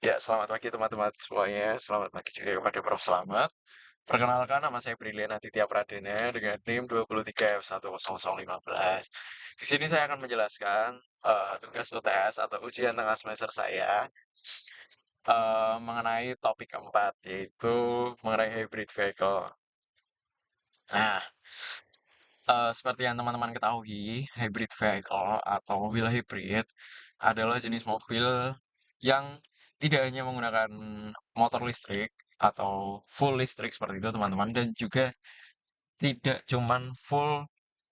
Ya, selamat pagi teman-teman semuanya. Selamat pagi juga kepada Prof. Selamat. Perkenalkan, nama saya Brilian Aditya Pradana dengan NIM 23F10015. Di sini saya akan menjelaskan tugas UTS atau ujian tengah semester saya mengenai topik keempat, yaitu mengenai hybrid vehicle. Nah, seperti yang teman-teman ketahui, hybrid vehicle atau mobil hybrid adalah jenis mobil yang tidak hanya menggunakan motor listrik atau full listrik seperti itu teman-teman, dan juga tidak cuman full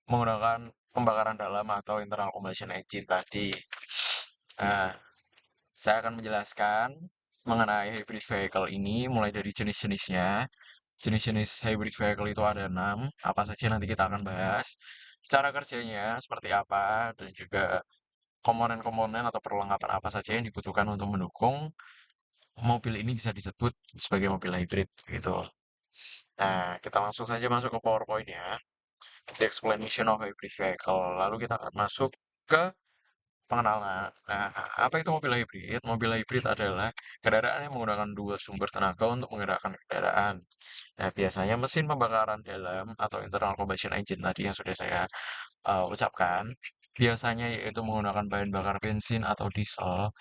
menggunakan pembakaran dalam atau internal combustion engine tadi. Nah, saya akan menjelaskan mengenai hybrid vehicle ini mulai dari jenis-jenisnya. Jenis-jenis hybrid vehicle itu ada 6, apa saja nanti kita akan bahas. Cara kerjanya seperti apa, dan juga komponen-komponen atau perlengkapan apa saja yang dibutuhkan untuk mendukung mobil ini bisa disebut sebagai mobil hybrid gitu. Nah, kita langsung saja masuk ke PowerPoint ya. The explanation of hybrid vehicle. Lalu kita akan masuk ke pengenalan. Nah, apa itu mobil hybrid? Mobil hybrid adalah kendaraan yang menggunakan dua sumber tenaga untuk menggerakkan kendaraan. Nah, biasanya mesin pembakaran dalam atau internal combustion engine tadi yang sudah saya ucapkan, biasanya yaitu menggunakan bahan bakar bensin atau diesel.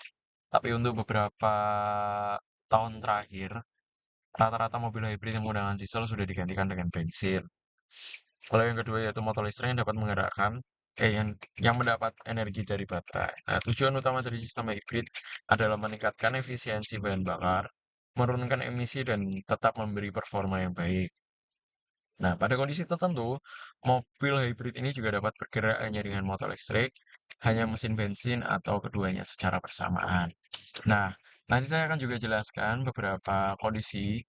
Tapi untuk beberapa tahun terakhir, rata-rata mobil hybrid yang menggunakan diesel sudah digantikan dengan bensin. Lalu yang kedua yaitu motor listrik yang dapat menggerakkan yang mendapat energi dari baterai. Nah, tujuan utama dari sistem hybrid adalah meningkatkan efisiensi bahan bakar, menurunkan emisi dan tetap memberi performa yang baik. Nah, pada kondisi tertentu, mobil hybrid ini juga dapat bergerak hanya dengan motor listrik, hanya mesin bensin atau keduanya secara bersamaan. Nah, nanti saya akan juga jelaskan beberapa kondisi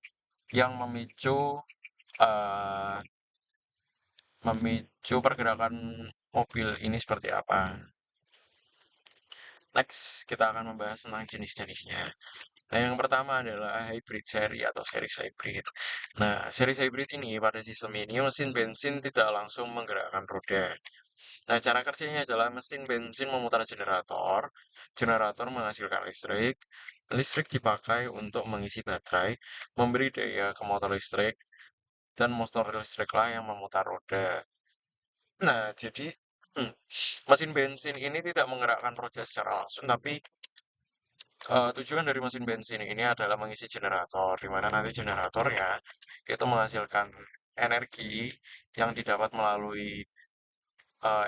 yang eh, memicu pergerakan mobil ini seperti apa. Next, kita akan membahas tentang jenis-jenisnya. Nah, yang pertama adalah hybrid seri atau series hybrid. Nah, series hybrid ini pada sistem ini mesin bensin tidak langsung menggerakkan roda. Nah, cara kerjanya adalah mesin bensin memutar generator, generator menghasilkan listrik, listrik dipakai untuk mengisi baterai, memberi daya ke motor listrik, dan motor listriklah yang memutar roda. Nah, jadi hmm, mesin bensin ini tidak menggerakkan roda secara langsung, tapi tujuan dari mesin bensin ini adalah mengisi generator, di mana nanti generatornya itu menghasilkan energi yang didapat melalui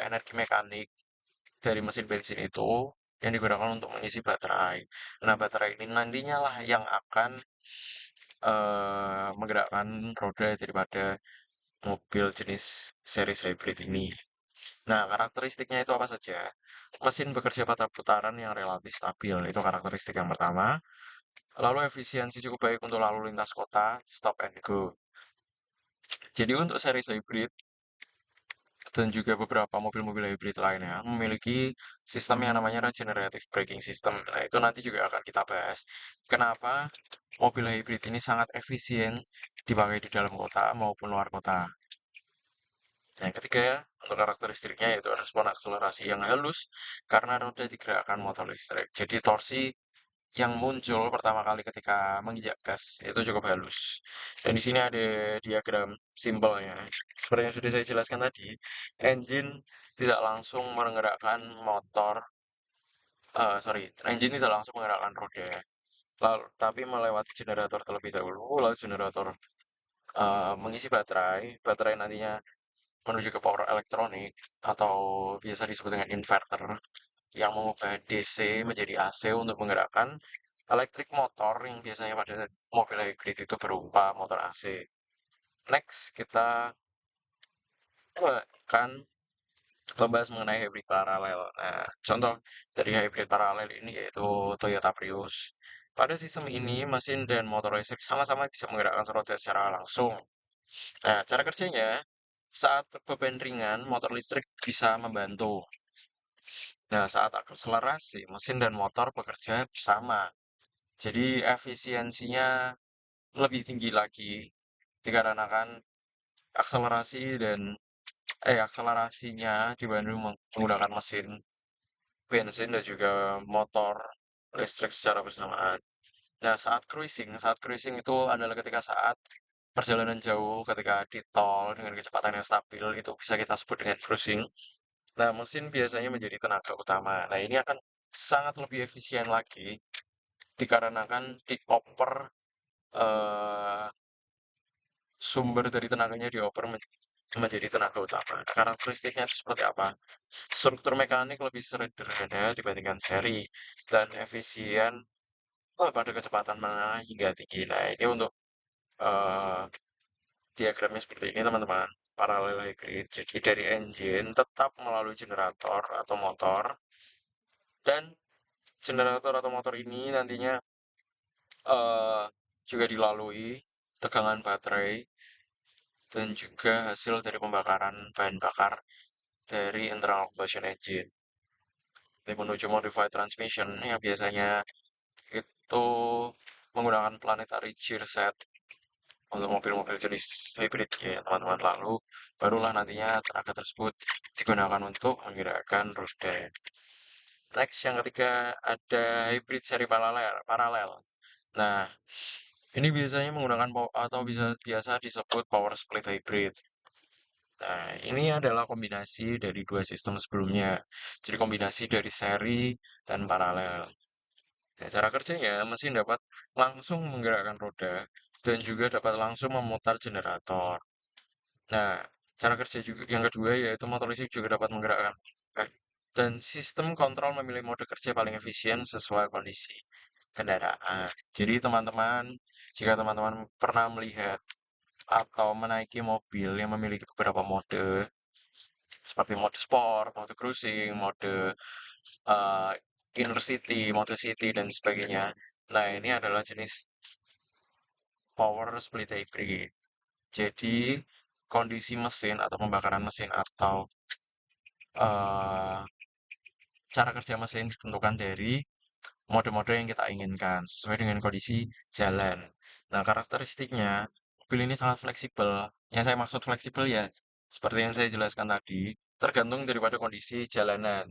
energi mekanik dari mesin bensin itu yang digunakan untuk mengisi baterai. Nah, baterai ini nantinya lah yang akan menggerakkan roda daripada mobil jenis series hybrid ini. Nah, karakteristiknya itu apa saja? Mesin bekerja pada putaran yang relatif stabil, itu karakteristik yang pertama. Lalu efisiensi cukup baik untuk lalu lintas kota, stop and go. Jadi untuk series hybrid dan juga beberapa mobil-mobil hybrid lainnya memiliki sistem yang namanya regenerative braking system. Nah, itu nanti juga akan kita bahas. Kenapa mobil hybrid ini sangat efisien dipakai di dalam kota maupun luar kota. Nah, yang ketiga, untuk karakteristiknya yaitu respon akselerasi yang halus karena roda digerakkan motor listrik. Jadi torsi yang muncul pertama kali ketika menginjak gas itu cukup halus. Dan di sini ada diagram simpelnya. Seperti yang sudah saya jelaskan tadi, engine tidak langsung menggerakkan motor, engine tidak langsung menggerakkan roda, lalu tapi melewati generator terlebih dahulu, lalu generator mengisi baterai, baterai nantinya menuju ke power elektronik atau biasa disebut dengan inverter yang mengubah DC menjadi AC untuk menggerakkan elektrik motor yang biasanya pada mobil hybrid itu berupa motor AC. Next, kita akan membahas mengenai hybrid paralel. Nah, contoh dari hybrid paralel ini yaitu Toyota Prius. Pada sistem ini, mesin dan motor listrik sama-sama bisa menggerakkan roda secara langsung. Nah, cara kerjanya, saat beban ringan, motor listrik bisa membantu. Nah, saat akselerasi, mesin dan motor bekerja bersama. Jadi efisiensinya lebih tinggi lagi dikarenakan akselerasi dan akselerasinya dibanding menggunakan mesin bensin dan juga motor listrik secara bersamaan. Nah, saat cruising itu adalah ketika saat perjalanan jauh, ketika di tol dengan kecepatan yang stabil, itu bisa kita sebut dengan cruising. Nah, mesin biasanya menjadi tenaga utama. Nah, ini akan sangat lebih efisien lagi dikarenakan dioper eh, sumber dari tenaganya dioper menjadi tenaga utama. Nah, karakteristiknya itu seperti apa? Struktur mekanik lebih sederhana dibandingkan seri dan efisien pada kecepatan menengah hingga tinggi. Nah, ini untuk eh, diagramnya seperti ini, teman-teman. Parallel hybrid. Jadi dari engine tetap melalui generator atau motor, dan generator atau motor ini nantinya eh, juga dilalui tegangan baterai dan juga hasil dari pembakaran bahan bakar dari internal combustion engine. Ini menuju modified transmission yang biasanya itu menggunakan planetary gear set untuk mobil-mobil jenis hybrid ya teman-teman. Lalu barulah nantinya tenaga tersebut digunakan untuk menggerakkan roda. Next, yang ketiga ada hybrid seri paralel. Nah, ini biasanya menggunakan atau biasa disebut power split hybrid. Nah, ini adalah kombinasi dari dua sistem sebelumnya. Jadi kombinasi dari seri dan paralel. Nah, cara kerjanya, mesin dapat langsung menggerakkan roda dan juga dapat langsung memutar generator. Nah, cara kerja juga yang kedua yaitu motor listrik juga dapat menggerakkan. eh, Dan sistem kontrol memilih mode kerja paling efisien sesuai kondisi kendaraan. Jadi teman-teman, jika teman-teman pernah melihat atau menaiki mobil yang memiliki beberapa mode, seperti mode sport, mode cruising, mode eh, inner city, mode city, dan sebagainya. Nah, ini adalah jenis power split hybrid. Jadi, kondisi mesin atau pembakaran mesin atau eh, cara kerja mesin ditentukan dari mode-mode yang kita inginkan sesuai dengan kondisi jalan. Nah, karakteristiknya mobil ini sangat fleksibel. Yang saya maksud fleksibel ya, seperti yang saya jelaskan tadi, tergantung daripada kondisi jalanan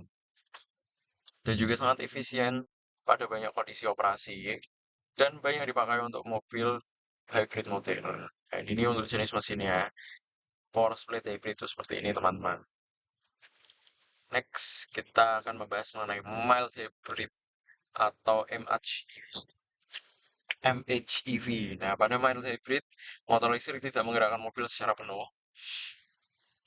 dan juga sangat efisien pada banyak kondisi operasi dan banyak dipakai untuk mobil hybrid modern. Nah, ini untuk jenis mesinnya. Power split hybrid itu seperti ini, teman-teman. Next, kita akan membahas mengenai mild hybrid atau MHEV. MHEV. Nah, pada mild hybrid, motor listrik tidak menggerakkan mobil secara penuh.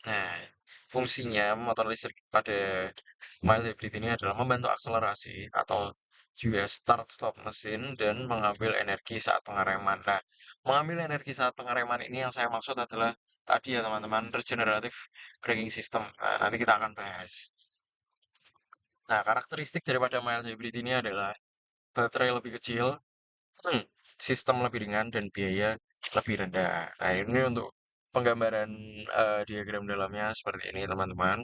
Nah, fungsinya motor listrik pada mild hybrid ini adalah membantu akselerasi atau juga start-stop mesin dan mengambil energi saat pengereman. Nah, mengambil energi saat pengereman ini yang saya maksud adalah tadi ya teman-teman, regenerative braking system. Nah, nanti kita akan bahas. Nah, karakteristik daripada mild hybrid ini adalah baterai lebih kecil, Hmm, sistem lebih ringan dan biaya lebih rendah. Nah, ini untuk penggambaran diagram dalamnya seperti ini, teman-teman.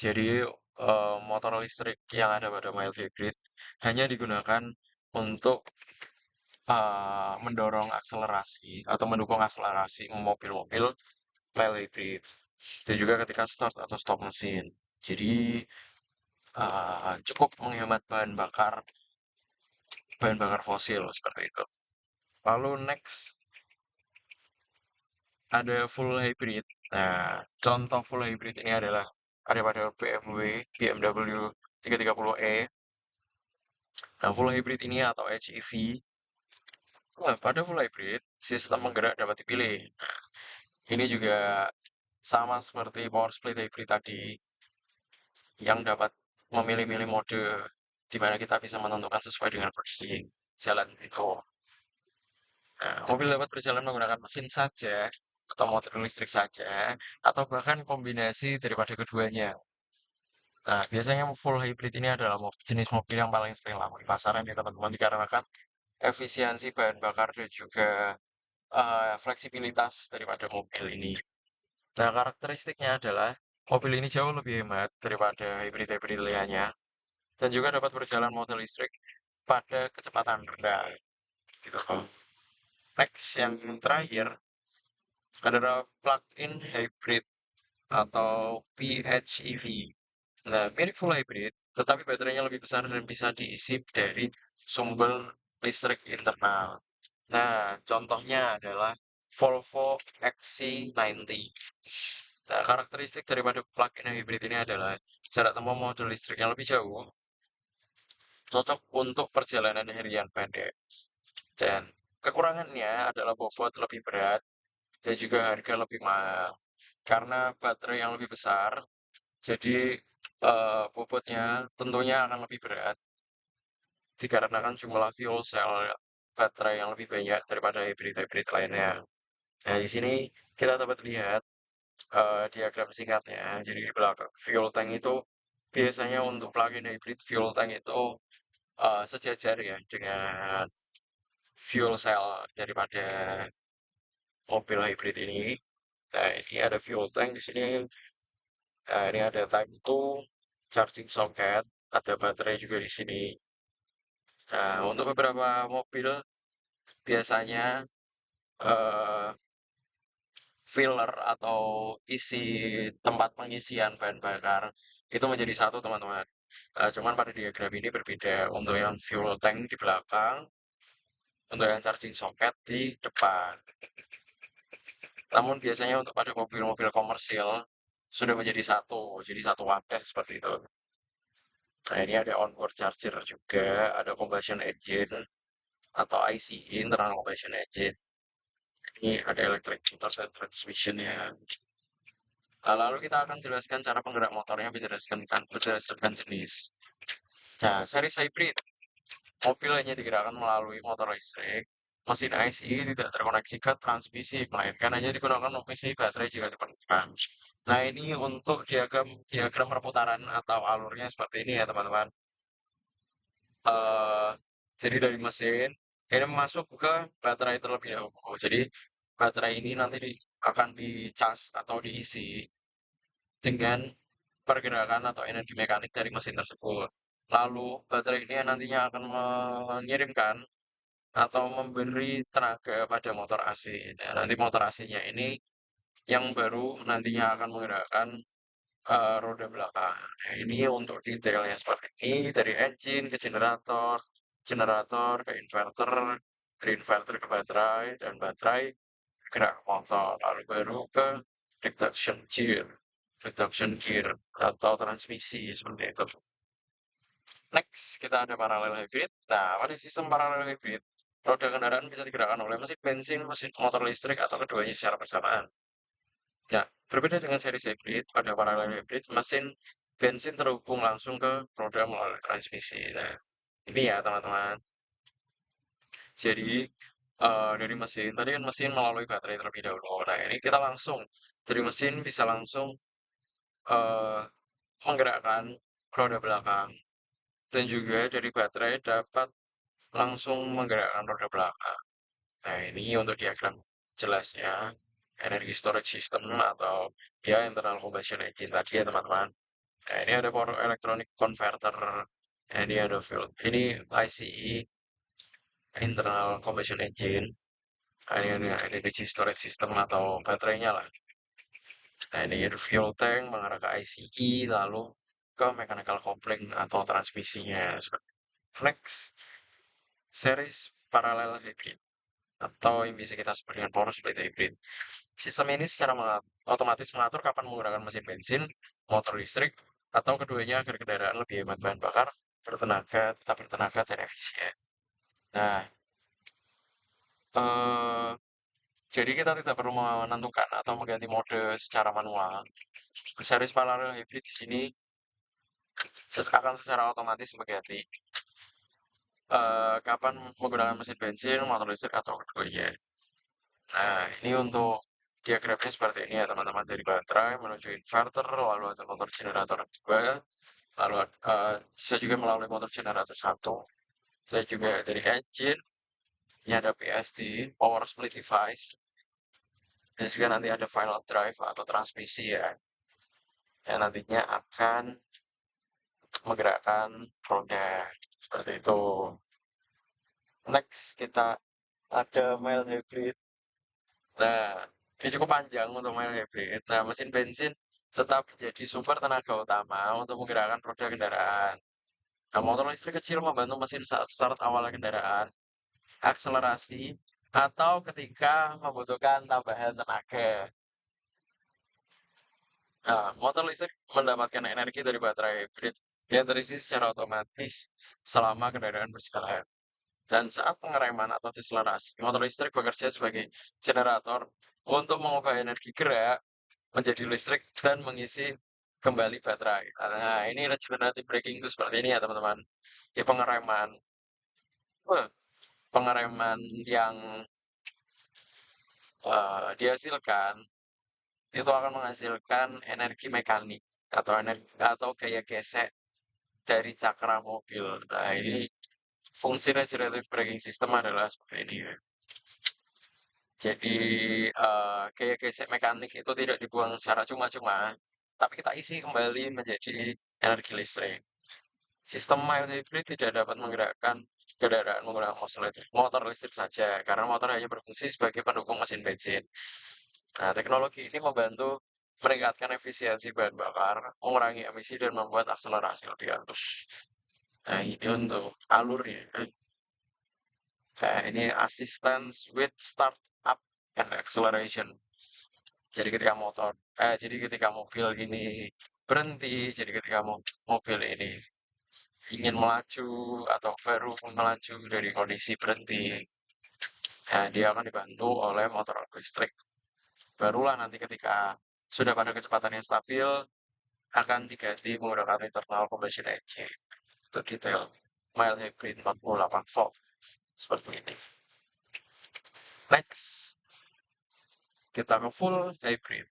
Jadi, motor listrik yang ada pada mild hybrid hanya digunakan untuk mendorong akselerasi atau mendukung akselerasi mobil-mobil mild hybrid. Dan juga ketika start atau stop mesin. Jadi, cukup menghemat bahan bakar fosil seperti itu. Lalu next ada full hybrid. Nah, contoh full hybrid ini adalah ada pada BMW 330e. Nah, full hybrid ini atau HEV. Nah, pada full hybrid, sistem penggerak dapat dipilih. Nah, ini juga sama seperti power split hybrid tadi, yang dapat memilih-milih mode di mana kita bisa menentukan sesuai dengan kondisi jalan itu. Nah, mobil dapat berjalan menggunakan mesin saja, atau motor listrik saja, atau bahkan kombinasi daripada keduanya. Nah, biasanya full hybrid ini adalah jenis mobil yang paling sering laku di pasaran ya teman-teman, dikarenakan efisiensi bahan bakar dan juga fleksibilitas daripada mobil ini. Nah, karakteristiknya adalah mobil ini jauh lebih hemat daripada hybrid-hybrid lainnya dan juga dapat berjalan motor listrik pada kecepatan rendah. Gitu. Next, yang terakhir adalah plug-in hybrid atau PHEV. Nah, mirip full hybrid, tetapi baterainya lebih besar dan bisa diisi dari sumber listrik internal. Nah, contohnya adalah Volvo XC90. Nah, karakteristik daripada plug-in hybrid ini adalah jarak tempuh modul listrik yang lebih jauh, cocok untuk perjalanan harian pendek. Dan kekurangannya adalah bobot lebih berat dan juga harga lebih mahal. Karena baterai yang lebih besar, jadi bobotnya tentunya akan lebih berat dikarenakan jumlah fuel cell baterai yang lebih banyak daripada hybrid-hybrid lainnya. Nah, di sini kita dapat lihat diagram singkatnya. Jadi di belakang fuel tank itu biasanya untuk plug-in hybrid fuel tank itu sejajar ya dengan fuel cell daripada mobil hybrid ini. Nah, ini ada fuel tank di sini. Nah, ini ada Type 2 charging socket, ada baterai juga di sini. Nah, untuk beberapa mobil biasanya eh, filler atau isi tempat pengisian bahan bakar itu menjadi satu teman-teman. Cuman pada diagram ini berbeda untuk yang fuel tank di belakang, untuk yang charging socket di depan. Namun biasanya untuk pada mobil-mobil komersil sudah menjadi satu, jadi satu wadah seperti itu. Nah, ini ada onboard charger juga, ada combustion engine atau ICE, internal combustion engine. Ini ada electric motor dan transmission ya. Nah, lalu kita akan jelaskan cara penggerak motornya berdasarkan jenis. Nah, series hybrid, mobil hanya digerakkan melalui motor listrik. Mesin ICE tidak terkoneksi ke transmisi, melainkan hanya digunakan untuk mengisi baterai jika diperlukan. Nah, ini untuk diagram perputaran atau alurnya seperti ini ya, teman-teman. eh jadi dari mesin ini masuk ke baterai terlebih dahulu. Jadi baterai ini nanti akan dicas atau diisi dengan pergerakan atau energi mekanik dari mesin tersebut. Lalu baterai ini nantinya akan mengirimkan atau memberi tenaga pada motor AC. Nah, nanti motor AC-nya ini yang baru nantinya akan menggerakkan roda belakang. Nah, ini untuk detailnya seperti ini, dari engine ke generator, generator ke inverter, dari inverter ke baterai, dan baterai gerak motor, lalu baru ke reduction gear atau transmisi seperti itu. Next, kita ada parallel hybrid. Nah, pada sistem parallel hybrid, roda kendaraan bisa digerakkan oleh mesin bensin, mesin motor listrik, atau keduanya secara bersamaan. Nah, berbeda dengan seri hybrid, pada parallel hybrid, mesin bensin terhubung langsung ke roda melalui transmisi. Nah, ini ya teman-teman. Jadi, dari mesin, tadi kan mesin melalui baterai terlebih dahulu. Nah, ini kita langsung, dari mesin bisa langsung eh, menggerakkan roda belakang. Dan juga dari baterai dapat langsung menggerakkan roda belakang. Nah, ini untuk diagram jelasnya energi storage system atau ya internal combustion engine tadi ya teman-teman. Nah, ini ada power electronic converter. Nah, ini ada fuel. Ini ICE, internal combustion engine. Nah, ini ada energy storage system atau baterainya lah. Nah, ini ada fuel tank mengarah ke ICE, lalu ke mechanical coupling atau transmisinya. Next, series parallel hybrid atau yang bisa kita sebut dengan power split hybrid. Sistem ini secara otomatis mengatur kapan menggunakan mesin bensin, motor listrik, atau keduanya agar kendaraan lebih hemat bahan bakar, tetap bertenaga dan efisien. Nah, eh, jadi kita tidak perlu menentukan atau mengganti mode secara manual. Series parallel hybrid di sini akan secara otomatis mengganti kapan menggunakan mesin bensin, motor listrik, atau keduanya. Nah, ini untuk diagramnya seperti ini ya teman-teman. Dari baterai menuju inverter, lalu ada motor generator 2, lalu bisa juga melalui motor generator 1, dan juga dari engine, ini ada PSD, power split device, dan juga nanti ada final drive atau transmisi ya, yang nantinya akan menggerakkan roda, seperti itu. Next, kita ada mild hybrid. Nah, ini cukup panjang untuk mild hybrid. Nah, mesin bensin tetap menjadi sumber tenaga utama untuk menggerakkan roda kendaraan. Nah, motor listrik kecil membantu mesin saat start awal kendaraan. akselerasi, atau ketika membutuhkan tambahan tenaga. Nah, motor listrik mendapatkan energi dari baterai hibrid yang terisi secara otomatis selama kendaraan berjalan. Dan saat pengereman atau deselerasi, motor listrik bekerja sebagai generator untuk mengubah energi gerak menjadi listrik dan mengisi kembali baterai. Nah, ini regenerative braking itu seperti ini ya teman-teman. Di pengereman, pengereman yang dihasilkan itu akan menghasilkan energi mekanik atau gaya gesek dari cakra mobil. Nah, ini fungsi regenerative braking system adalah seperti ini ya. Jadi gaya gesek mekanik itu tidak dibuang secara cuma-cuma, tapi kita isi kembali menjadi energi listrik. Sistem mild hybrid tidak dapat menggerakkan kendaraan menggunakan motor listrik saja, karena motor hanya berfungsi sebagai pendukung mesin bensin. Nah, teknologi ini membantu meningkatkan efisiensi bahan bakar, mengurangi emisi, dan membuat akselerasi lebih halus. Nah, ini untuk alurnya. Nah, ini assistance with start up and acceleration. Jadi ketika mobil ini berhenti, jadi ketika mobil ini ingin melaju atau baru melaju dari kondisi berhenti, nah, dia akan dibantu oleh motor listrik. Barulah nanti ketika sudah pada kecepatan yang stabil, akan diganti menggunakan internal combustion engine. Itu detail mild hybrid 48 volt. Seperti ini. Next, kita ke full hybrid.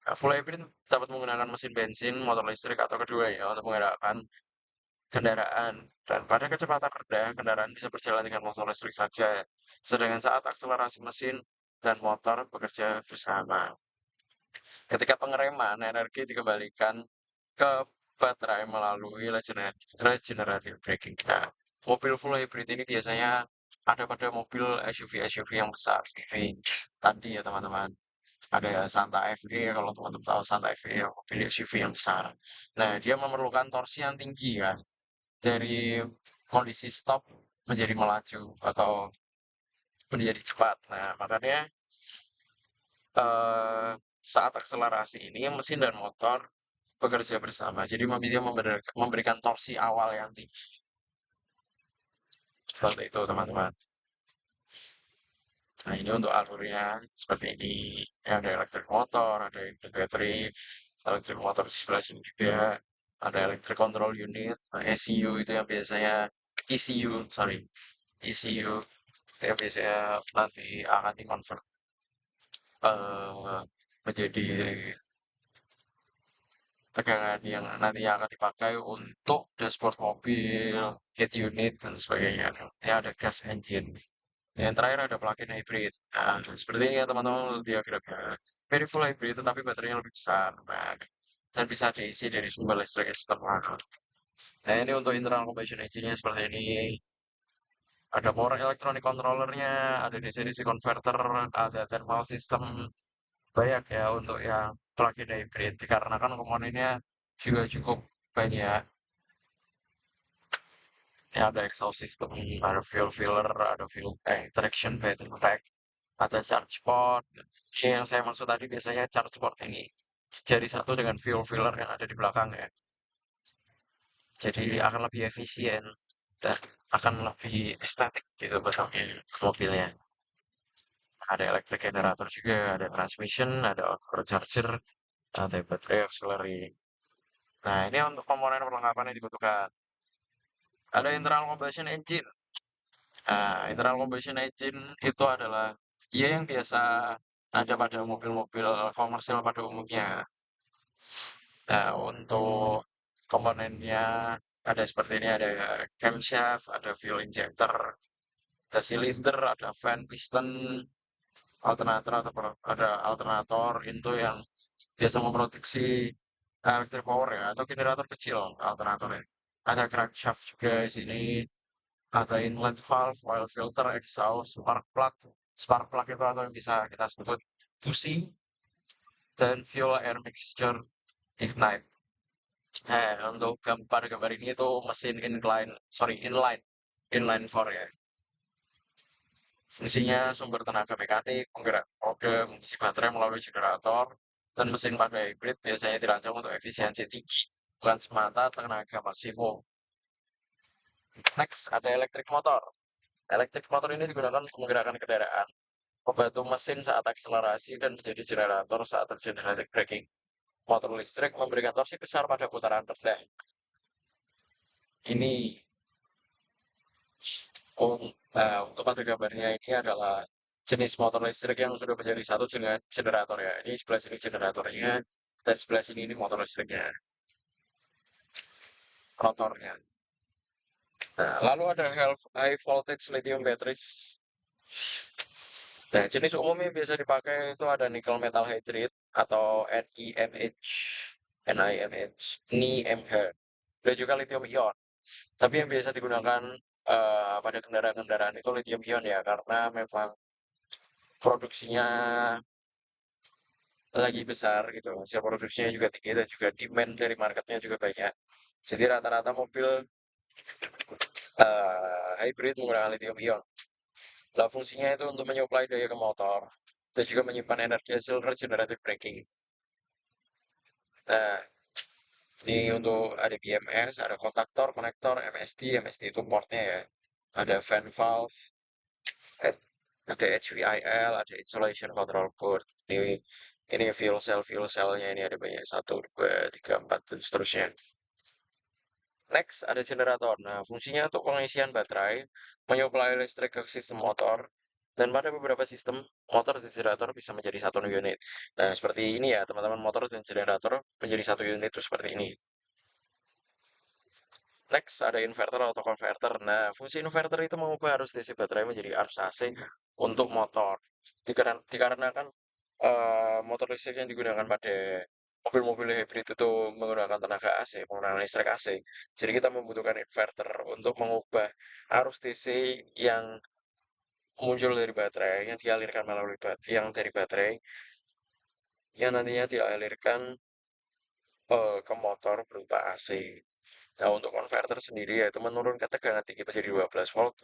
Nah, full hybrid dapat menggunakan mesin bensin, motor listrik, atau keduanya untuk menggerakkan kendaraan. Dan pada kecepatan rendah, kendaraan bisa berjalan dengan motor listrik saja. Sedangkan saat akselerasi mesin dan motor bekerja bersama. Ketika pengereman, energi dikembalikan ke baterai melalui regenerative braking. Nah, mobil full hybrid ini biasanya ada pada mobil SUV-SUV yang besar. Seperti tadi ya teman-teman. Ada Santa Fe, kalau teman-teman tahu Santa Fe, mobil SUV yang besar. Nah, dia memerlukan torsi yang tinggi kan. Dari kondisi stop menjadi melaju atau menjadi cepat. Nah, makanya eh, saat akselerasi ini mesin dan motor bekerja bersama. Jadi dia memberikan torsi awal yang tinggi. Seperti itu teman-teman. Nah, ini untuk alurnya seperti ini. Ya, ada electric motor, ada battery, electric motor di sebelah sini juga. Ada electric control unit, nah, ECU itu yang biasanya ECU, sorry, ECU itu yang biasanya nanti akan dikonvert menjadi tegangan yang nanti akan dipakai untuk dashboard mobil, head unit, dan sebagainya. Ya, ada gas engine. Yang terakhir ada plug-in hybrid. Nah, seperti ini ya teman-teman diagramnya. Very full hybrid tetapi baterainya lebih besar. Nah, dan bisa diisi dari sumber listrik eksternal. Nah, ini untuk internal combustion engine-nya seperti ini. Ada power electronic controllernya, ada DC-DC converter, ada thermal system. Banyak ya untuk yang plug-in hybrid. Dikarenakan komponennya juga cukup banyak. Ya, ada exhaust system, ada fuel filler, ada fuel tank, traction battery pack, ada charge port. Ini yang saya maksud tadi biasanya charge port ini jadi satu dengan fuel filler yang ada di belakang ya. Jadi akan lebih efisien dan akan lebih estetik gitu bentuknya mobilnya. Ada electric generator juga, ada transmission, ada outdoor charger, ada baterai auxiliary. Nah, ini untuk komponen perlengkapan yang dibutuhkan. Ada internal combustion engine. Nah, internal combustion engine itu adalah ya yang biasa ada pada mobil-mobil komersial pada umumnya. Nah, untuk komponennya ada seperti ini, ada camshaft, ada fuel injector, ada silinder, ada fan, piston, alternator atau ada alternator itu yang biasa memproduksi electric power ya atau generator kecil alternatornya. Ada crankshaft juga di sini, ada inlet valve, oil filter, exhaust, spark plug itu atau yang bisa kita sebut busi, dan fuel air mixture ignite. Untuk gambar-gambar ini itu mesin inline 4 ya. Fungsinya sumber tenaga mekanik, penggerak roda, mengisi baterai melalui generator, dan mesin pada hybrid biasanya dirancang untuk efisiensi tinggi, bukan semata tenaga maksimum. Next, ada electric motor. Electric motor ini digunakan untuk menggerakkan kendaraan, membantu mesin saat akselerasi, dan menjadi generator saat terjadi electric braking. Motor listrik memberikan torsi besar pada putaran rendah. Ini untuk pada gambarnya ini adalah jenis motor listrik yang sudah menjadi satu dengan generator ya. Ini sebelah sini generatornya dan sebelah sini ini motor listriknya, rotornya. Nah, lalu ada high voltage lithium batteries. Nah, jenis umumnya yang biasa dipakai itu ada nickel metal hydride atau NiMH, NiMH, NiMH, dan juga lithium ion. Tapi yang biasa digunakan pada kendaraan-kendaraan itu lithium ion ya, karena memang produksinya lagi besar gitu. Hasil produksinya juga tinggi dan juga demand dari marketnya juga banyak. Jadi rata-rata mobil hybrid menggunakan lithium ion. Nah, fungsinya itu untuk menyuplai daya ke motor dan juga menyimpan energi hasil regenerative braking. Nah, ini untuk ada BMS, ada kontaktor, konektor, MSD, MSD itu portnya ya. Ada fan valve, eh, ada HVIL, ada insulation control board. Ini fuel cellnya ini ada banyak, satu, dua, tiga, empat, dan seterusnya. Next, ada generator. Nah, fungsinya untuk pengisian baterai, menyuplai listrik ke sistem motor, dan pada beberapa sistem, motor dan generator bisa menjadi satu unit. Nah, seperti ini ya, teman-teman, motor dan generator menjadi satu unit itu seperti ini. Next, ada inverter atau converter. Nah, fungsi inverter itu mengubah arus DC baterai menjadi arus AC untuk motor. Dikarenakan motor listrik yang digunakan pada mobil-mobil hybrid itu menggunakan tenaga AC, menggunakan listrik AC. Jadi kita membutuhkan inverter untuk mengubah arus DC yang muncul dari baterai, yang dialirkan melalui yang dari baterai, yang nantinya dialirkan ke motor berupa AC. Nah, untuk konverter sendiri yaitu menurunkan tegangan tinggi menjadi 12 volt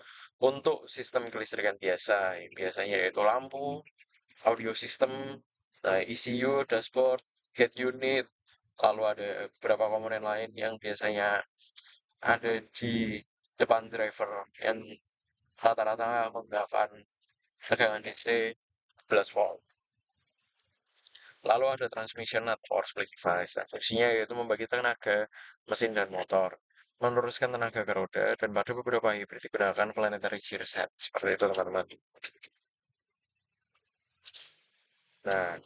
untuk sistem kelistrikan biasa. Biasanya yaitu lampu, audio system, nah, ECU, dashboard, head unit, lalu ada beberapa komponen lain yang biasanya ada di depan driver yang rata-rata menggunakan tegangan DC 12 volt. Lalu ada transmission atau power split device. Nah, fungsinya yaitu membagi tenaga mesin dan motor, meneruskan tenaga ke roda, dan pada beberapa hybrid digunakan planetary gear set. Seperti itu, teman-teman. Nah,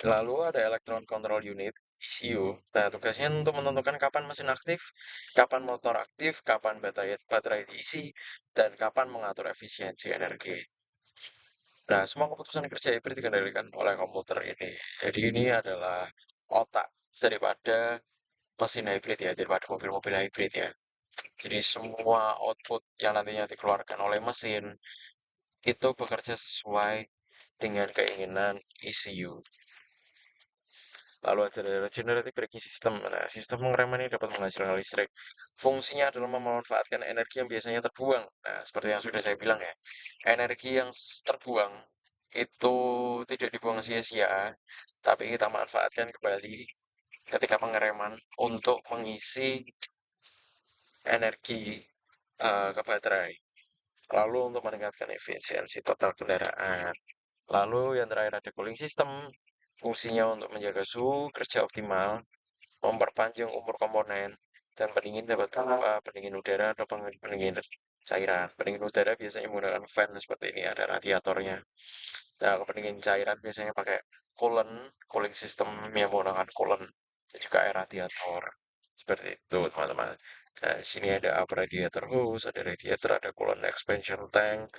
lalu ada electron control unit, ECU. Nah, tugasnya untuk menentukan kapan mesin aktif, kapan motor aktif, kapan baterai diisi, dan kapan mengatur efisiensi energi. Nah, semua keputusan kerja hybrid dikendalikan oleh komputer ini. Jadi ini adalah otak daripada mesin hybrid ya, daripada mobil-mobil hybrid ya. Jadi semua output yang nantinya dikeluarkan oleh mesin itu bekerja sesuai dengan keinginan ECU. Lalu ada regenerative braking system. Nah, sistem pengereman ini dapat menghasilkan listrik. Fungsinya adalah memanfaatkan energi yang biasanya terbuang. Nah, seperti yang sudah saya bilang ya, energi yang terbuang itu tidak dibuang sia-sia, tapi kita manfaatkan kembali ketika pengereman untuk mengisi energi ke baterai. Lalu untuk meningkatkan efisiensi total kendaraan. Lalu yang terakhir ada cooling system. Fungsinya untuk menjaga suhu kerja optimal, memperpanjang umur komponen, dan pendingin dapat berupa pendingin udara atau pendingin cairan. Pendingin udara biasanya menggunakan fan seperti ini, ada radiatornya. Nah, kalau pendingin cairan biasanya pakai cooling system yang menggunakan coolant, dan juga air radiator. Seperti itu, teman-teman. Nah, di sini ada up radiator hose, ada radiator, ada coolant expansion tank,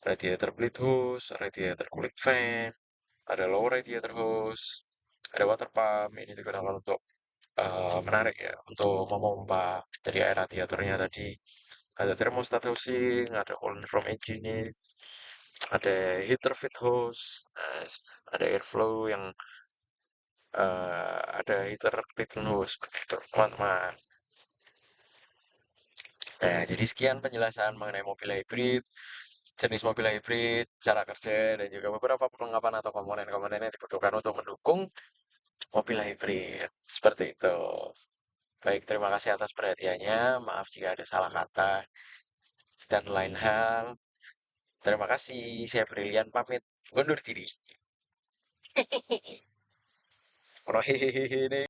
radiator bleed hose, radiator cooling fan, ada low radiator hose, ada water pump. Ini digunakan untuk menarik ya, untuk memompa dari air radiatornya tadi. Ada thermostat housing, ada coolant from engine, ada heater feed hose, ada airflow yang ada heater clean hose seperti itu, teman-teman. Nah, jadi sekian penjelasan mengenai mobil hybrid. jenis mobil hybrid, cara kerja, dan juga beberapa perlengkapan atau komponen-komponen yang dibutuhkan untuk mendukung mobil hybrid. Seperti itu. Baik, terima kasih atas perhatiannya. Maaf jika ada salah kata dan lain hal. Terima kasih. Saya Brilian pamit undur diri. Ono hehehe